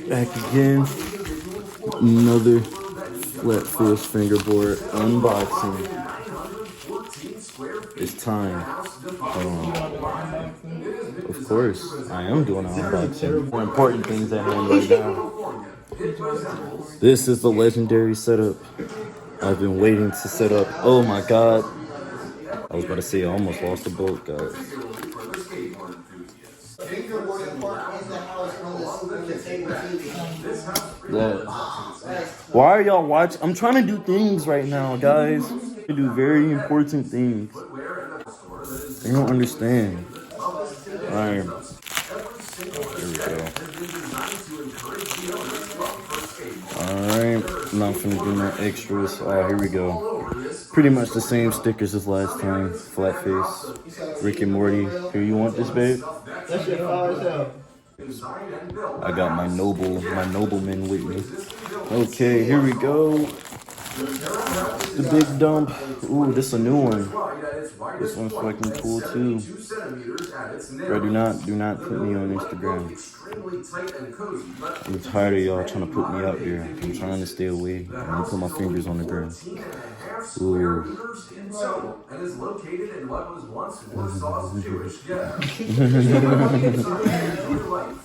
Back again. Another Flatface fingerboard unboxing. It's time. Of course, I am doing an unboxing. More important things at hand right now. This is the legendary setup I've been waiting to set up. Oh my god. I was about to say I almost lost the boat, guys. Why are y'all watching? I'm trying to do things right now, guys. I do very important things. You don't understand. Alright. Here we go. Alright. I'm not gonna do no extras. Alright, here we go. Pretty much the same stickers as last time. Flatface, Rick and Morty. Here, you want this, babe? That shit fire as hell. I got my nobleman with me. Okay, here we go. The big dump. Ooh, this is a new one. This one's fucking cool too. Bro, do not put me on Instagram. I'm tired of y'all trying to put me out there. I'm trying to stay away. I'm gonna put my fingers on the ground. Ooh.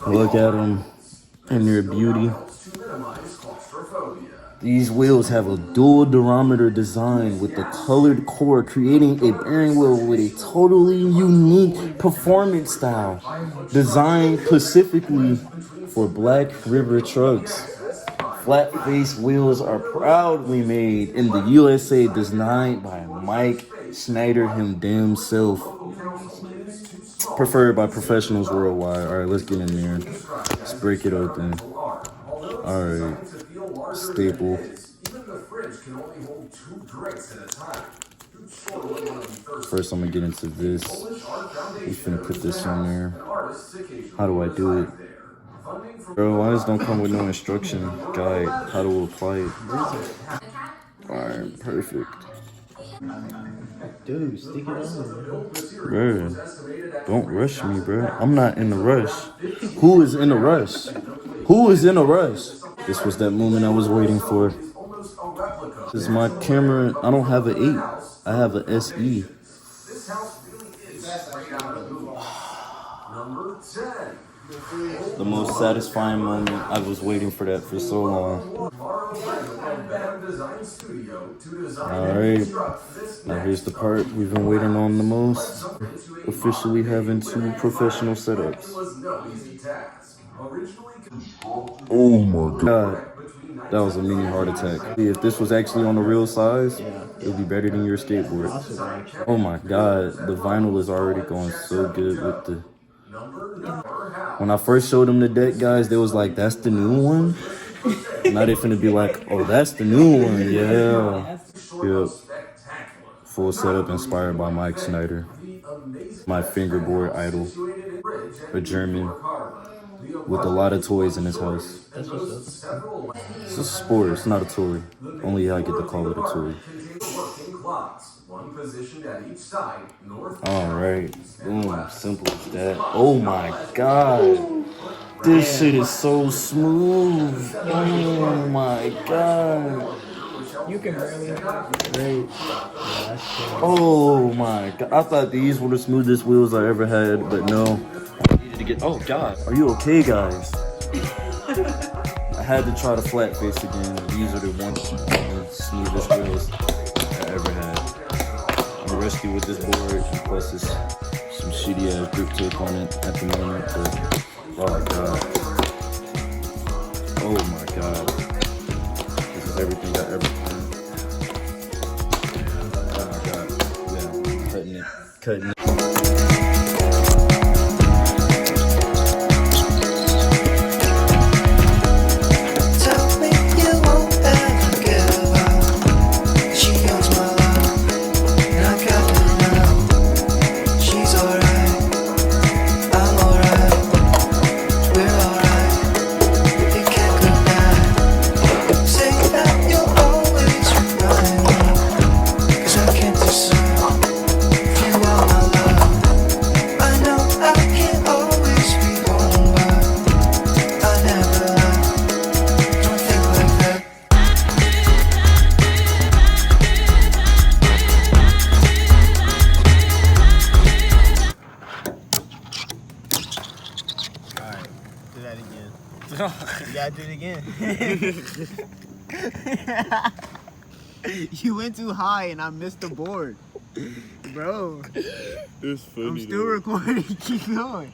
Look at them and their beauty. These wheels have a dual durometer design with the colored core, creating a bearing wheel with a totally unique performance style, designed specifically for Black River trucks. Flat-face wheels are proudly made in the USA, designed by Mike Schneider himself. Preferred by professionals worldwide. All right, let's get in there. Let's break it open. All right, staple. First, I'm gonna get into this. We're finna put this on there. How do I do it? Bro, why does don't come with no instruction guide how to apply it? Alright, perfect. Dude, stick it on. Bro, don't rush me, bro. I'm not in a rush. Who is in a rush? Who is in a rush? This was that moment I was waiting for. This is my camera. I don't have an 8. I have an SE. The most satisfying moment. I was waiting for that for so long. Alright. Now here's the part we've been waiting on the most. Officially having 2 professional setups. Oh my god. That was a mini heart attack. If this was actually on the real size, it would be better than your skateboard. Oh my god. The vinyl is already going so good with the... When I first showed them the deck, guys, they was like, that's the new one? Now they finna be like, oh, that's the new one, yeah. Yep. Full setup inspired by Mike Schneider. My fingerboard idol. A German with a lot of toys in his house. It's a sport, it's not a toy. Only I get to call it a toy. Alright, boom, simple as that. Oh my god, this shit is so smooth. Oh my god. You can barely Great. Oh my god, I thought these were the smoothest wheels I ever had, but no. I needed to get, oh god, are you okay, guys? I had to try the Flatface again. These are the smoothest wheels I ever had. I'm rusty with this board, plus it's some shitty ass grip tape on it at the moment, but oh my god. Oh my god. This is everything I ever planned. Oh my god. Yeah, cutting it. Cause I can't decide if you are my life. gotta do it again. You went too high and I missed the board. Bro, It's funny. I'm still recording. Keep going.